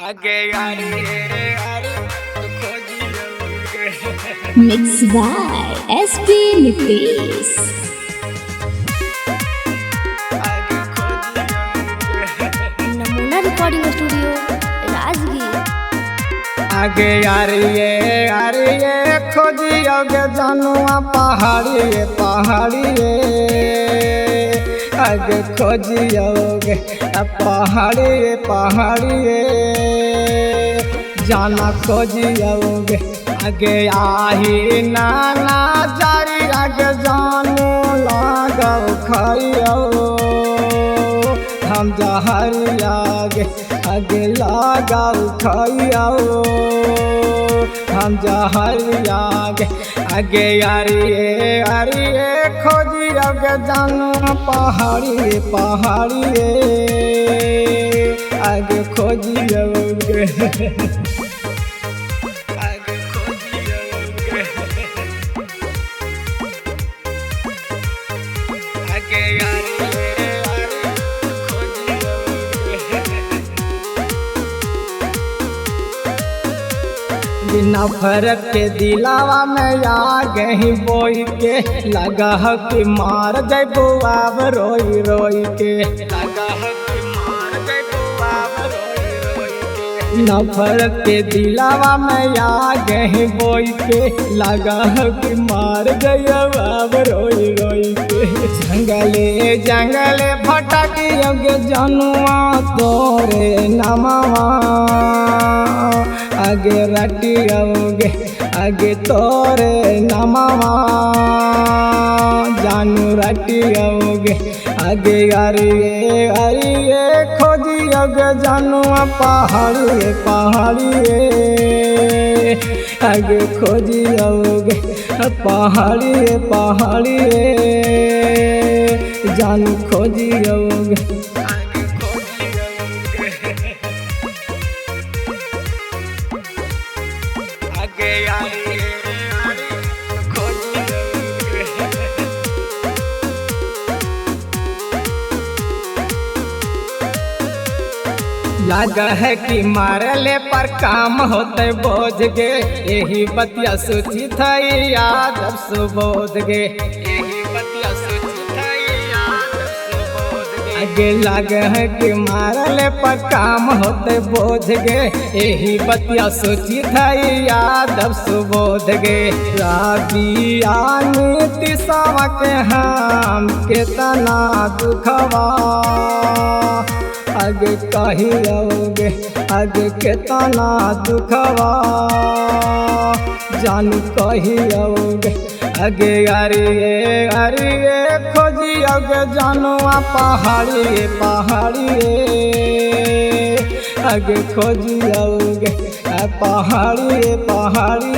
आगे यारी यारी खोजी Mixed by SP Nitish. आगे खोजी नमूना रिकॉर्डिंग स्टूडियो राजगीर। आगे यारी खोजियोगे जानुआ पहाड़ी आगे खोजियोगे पहाड़ी जाना खोजियोगे आगे आही नाना जारी आगे जानू लागो खाइयो हम जहरी आगे लगाओ खाइयो हम जहरी आगे यारी खोजी आगे जानू पहाड़ी आगे खोजियोगे आगे खोजियोगे आगे यारी बिना फर्क के दिलावा में आ गई बोई के लगा है कि मार जैबो अब रोई के लगा है कि मार जैबो अब रोई के न फर्क के दिलावा में आ गई बोई के लगा है कि मार जैबो अब रोई के जंगले भटकी अगे जनुआ तोरे नमवा आगे रटियोगे आगे तोरे नमवा जानू रटियोगे आगे अरिए खोजियोगे जानू पहाड़ी आगे खोजियोगे पहाड़ी जानू खोजियोगे आगे यारी खोजियोगे लगा है कि मारले पर काम होते बोझ गे यही बतिया सोची था याद सुबोध गे यही बतिया सोची था याद सुबोध गे आगे लगा है कि मारले पर काम होते बोझ गे यही बतिया सोची था याद सुबोध गे राबिया नीतिशवा के हम केतना दुखवा आगे कहियोगे आगे केतना दुखवा जानू कहियोगे आगे अरिए खोजियोगे जानूआ पहाड़ी आगे खोजियोगे पहाड़ी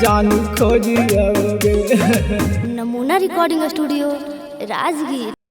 जानू खोजियोगे नमूना रिकॉर्डिंग स्टूडियो राजगीर।